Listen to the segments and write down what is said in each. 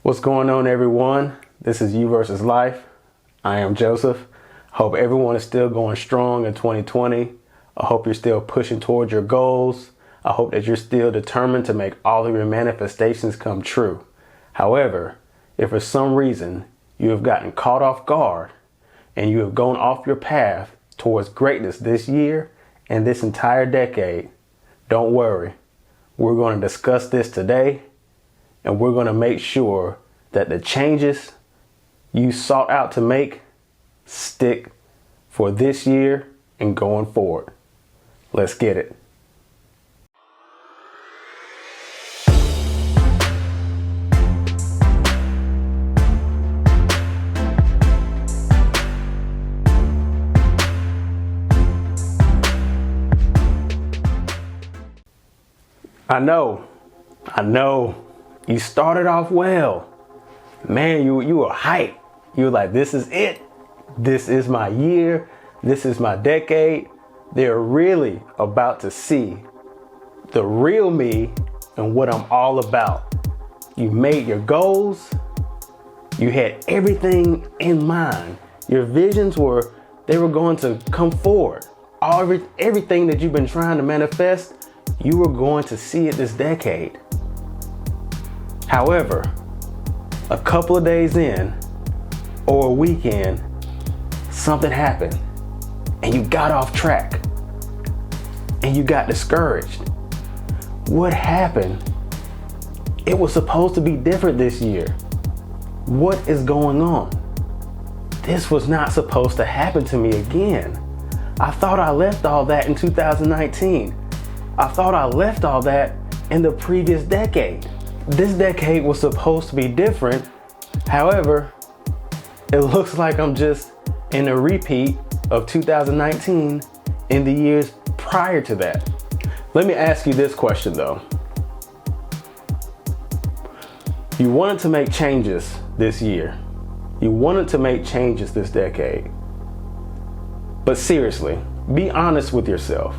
What's going on, everyone? This is You versus Life. I am Joseph. Hope everyone is still going strong in 2020. I hope you're still pushing towards your goals. I hope that you're still determined to make all of your manifestations come true. However, if for some reason you have gotten caught off guard and you have gone off your path towards greatness this year and this entire decade, don't worry. We're going to discuss this today. And we're going to make sure that the changes you sought out to make stick for this year and going forward. Let's get it. I know. You started off well. Man, you were hyped. You were like, this is it. This is my year. This is my decade. They're really about to see the real me and what I'm all about. You made your goals. You had everything in mind. Your visions were going to come forward. Everything that you've been trying to manifest, you were going to see it this decade. However, a couple of days in or a weekend, something happened and you got off track and you got discouraged. What happened? It was supposed to be different this year. What is going on? This was not supposed to happen to me again. I thought I left all that in 2019. I thought I left all that in the previous decade. This decade was supposed to be different. However, it looks like I'm just in a repeat of 2019 in the years prior to that. Let me ask you this question though. You wanted to make changes this year. You wanted to make changes this decade. But seriously, be honest with yourself.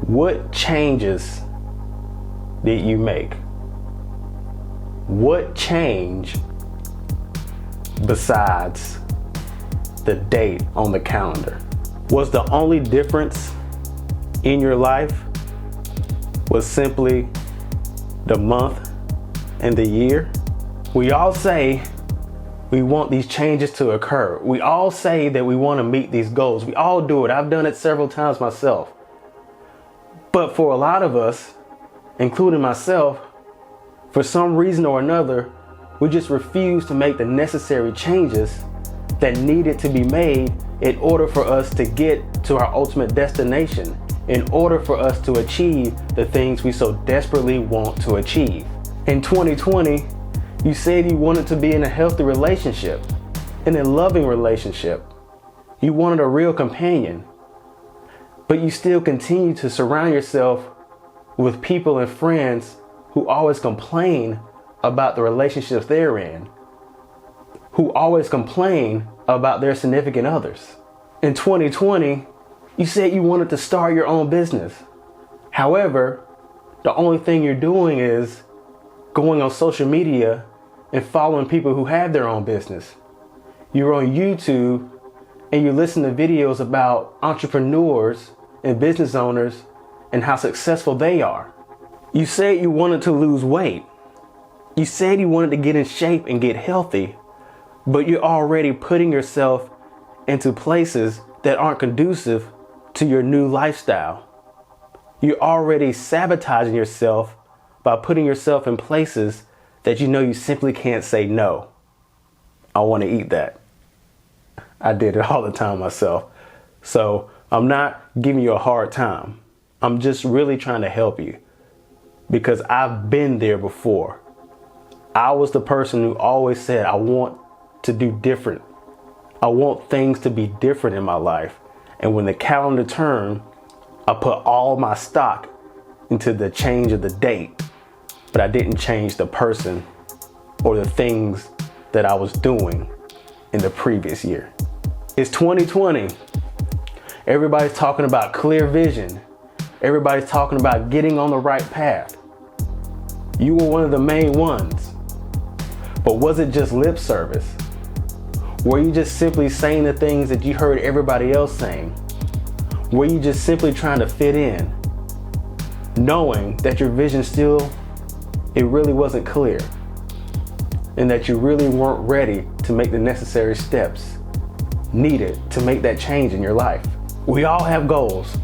What changes did you make? What change besides the date on the calendar? Was the only difference in your life was simply the month and the year? We all say we want these changes to occur. We all say that we want to meet these goals. We all do it. I've done it several times myself. But for a lot of us, including myself, for some reason or another, we just refuse to make the necessary changes that needed to be made in order for us to get to our ultimate destination, in order for us to achieve the things we so desperately want to achieve. In 2020, you said you wanted to be in a healthy relationship, in a loving relationship. You wanted a real companion, but you still continue to surround yourself with people and friends who always complain about the relationships they're in, who always complain about their significant others. In 2020, you said you wanted to start your own business. However, the only thing you're doing is going on social media and following people who have their own business. You're on YouTube and you listen to videos about entrepreneurs and business owners and how successful they are. You said you wanted to lose weight. You said you wanted to get in shape and get healthy, but you're already putting yourself into places that aren't conducive to your new lifestyle. You're already sabotaging yourself by putting yourself in places that you know you simply can't say no. I want to eat that. I did it all the time myself. So I'm not giving you a hard time. I'm just really trying to help you because I've been there before. I was the person who always said, I want to do different. I want things to be different in my life. And when the calendar turned, I put all my stock into the change of the date, but I didn't change the person or the things that I was doing in the previous year. It's 2020. Everybody's talking about clear vision. Everybody's talking about getting on the right path. You were one of the main ones. But was it just lip service? Were you just simply saying the things that you heard everybody else saying? Were you just simply trying to fit in, knowing that your vision still, it really wasn't clear, and that you really weren't ready to make the necessary steps needed to make that change in your life? We all have goals.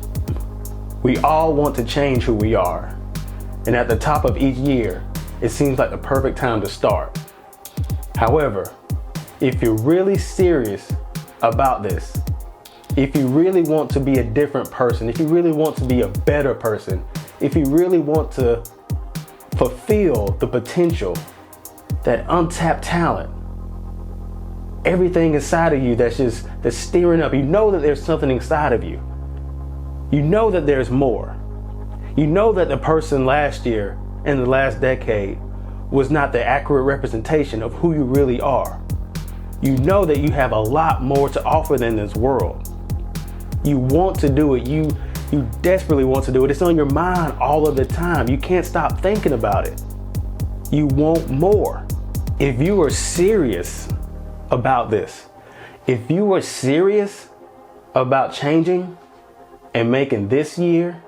We all want to change who we are. And at the top of each year, it seems like the perfect time to start. However, if you're really serious about this, if you really want to be a different person, if you really want to be a better person, if you really want to fulfill the potential, that untapped talent, everything inside of you that's stirring up, you know that there's something inside of you. You know that there's more. You know that the person last year and the last decade was not the accurate representation of who you really are. You know that you have a lot more to offer than this world. You want to do it. You desperately want to do it. It's on your mind all of the time. You can't stop thinking about it. You want more. If you are serious about this, if you are serious about changing and making this year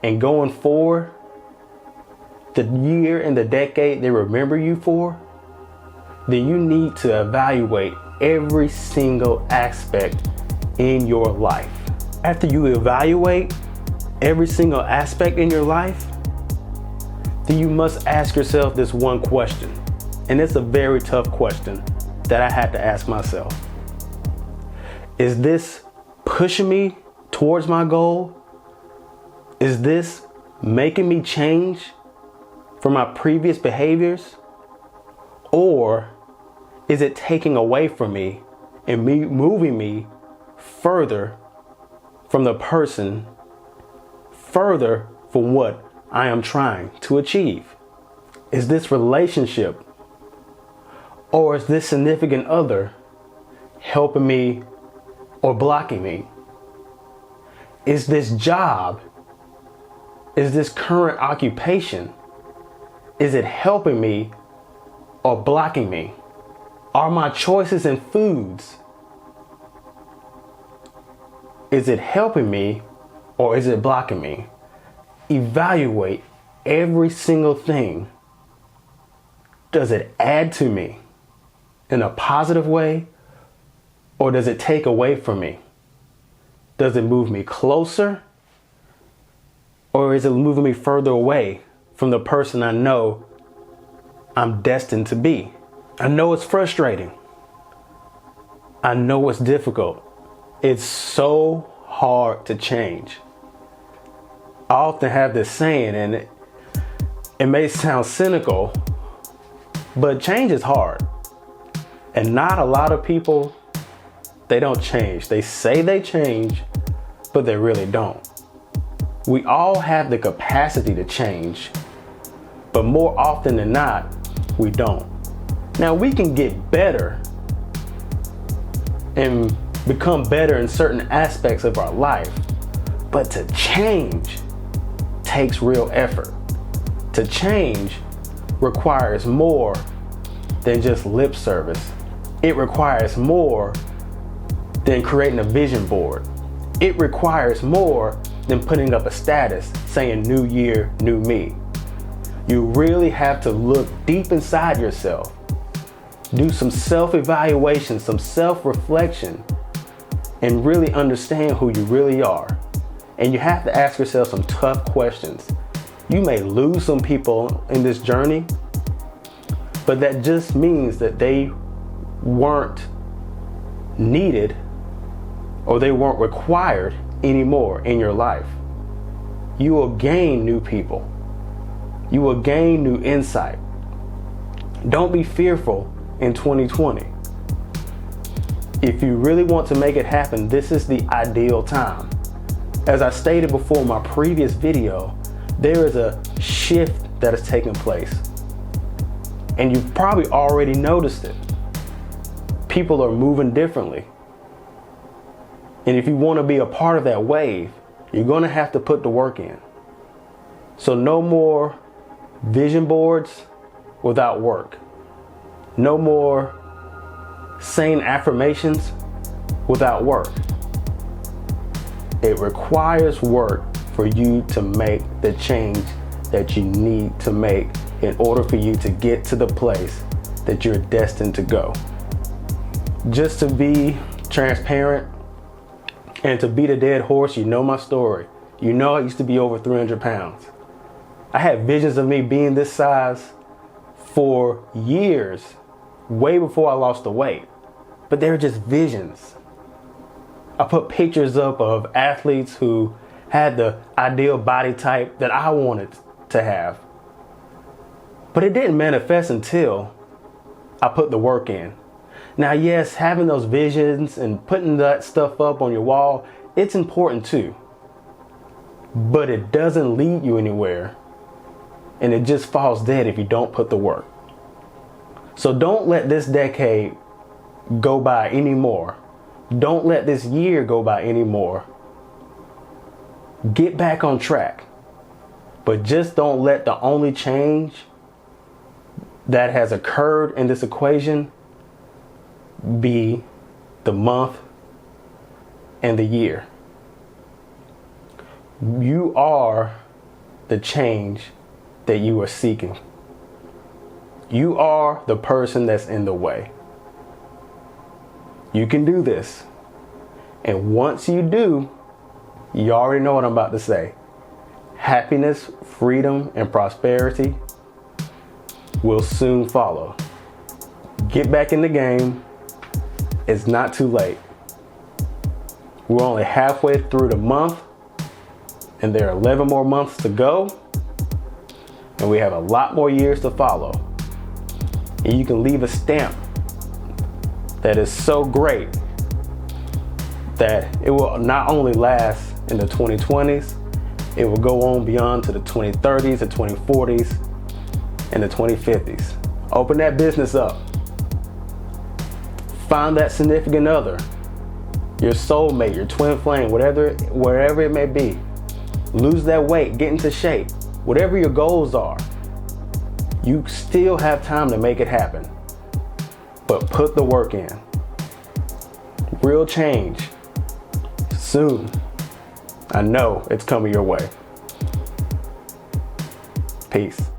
and going forward the year and the decade they remember you for, then you need to evaluate every single aspect in your life. After you evaluate every single aspect in your life, then you must ask yourself this one question. And it's a very tough question that I had to ask myself. Is this pushing me towards my goal? Is this making me change from my previous behaviors? Or is it taking away from me and moving me further from the person, further from what I am trying to achieve? Is this relationship or is this significant other helping me or blocking me? Is this job, is this current occupation, is it helping me or blocking me? Are my choices in foods, is it helping me or is it blocking me? Evaluate every single thing. Does it add to me in a positive way or does it take away from me? Does it move me closer or is it moving me further away from the person I know I'm destined to be? I know it's frustrating. I know it's difficult. It's so hard to change. I often have this saying, and it may sound cynical, but change is hard. And not a lot of people, they don't change. They say they change, but they really don't. We all have the capacity to change, but more often than not, we don't. Now we can get better and become better in certain aspects of our life, but to change takes real effort. To change requires more than just lip service. It requires more than creating a vision board. It requires more than putting up a status saying new year, new me. You really have to look deep inside yourself. Do some self-evaluation, some self-reflection, and really understand who you really are. And you have to ask yourself some tough questions. You may lose some people in this journey, but that just means that they weren't needed or they weren't required anymore in your life. You will gain new people. You will gain new insight. Don't be fearful in 2020. If you really want to make it happen, this is the ideal time. As I stated before in my previous video, there is a shift that is taking place. And you've probably already noticed it. People are moving differently. And if you want to be a part of that wave, you're going to have to put the work in. So no more vision boards without work. No more saying affirmations without work. It requires work for you to make the change that you need to make in order for you to get to the place that you're destined to go. Just to be transparent and to beat a dead horse, you know my story. You know I used to be over 300 pounds. I had visions of me being this size for years, way before I lost the weight. But they were just visions. I put pictures up of athletes who had the ideal body type that I wanted to have. But it didn't manifest until I put the work in. Now, yes, having those visions and putting that stuff up on your wall, it's important too. But it doesn't lead you anywhere. And it just falls dead if you don't put the work. So don't let this decade go by anymore. Don't let this year go by anymore. Get back on track. But just don't let the only change that has occurred in this equation be the month and the year. You are the change that you are seeking. You are the person that's in the way. You can do this. And once you do, you already know what I'm about to say. Happiness, freedom, and prosperity will soon follow. Get back in the game. It's not too late. We're only halfway through the month, and there are 11 more months to go, and we have a lot more years to follow. And you can leave a stamp that is so great that it will not only last in the 2020s, it will go on beyond to the 2030s, the 2040s, and the 2050s. Open that business up. Find that significant other, your soulmate, your twin flame, wherever it may be. Lose that weight, get into shape. Whatever your goals are, you still have time to make it happen. But put the work in. Real change. Soon. I know it's coming your way. Peace.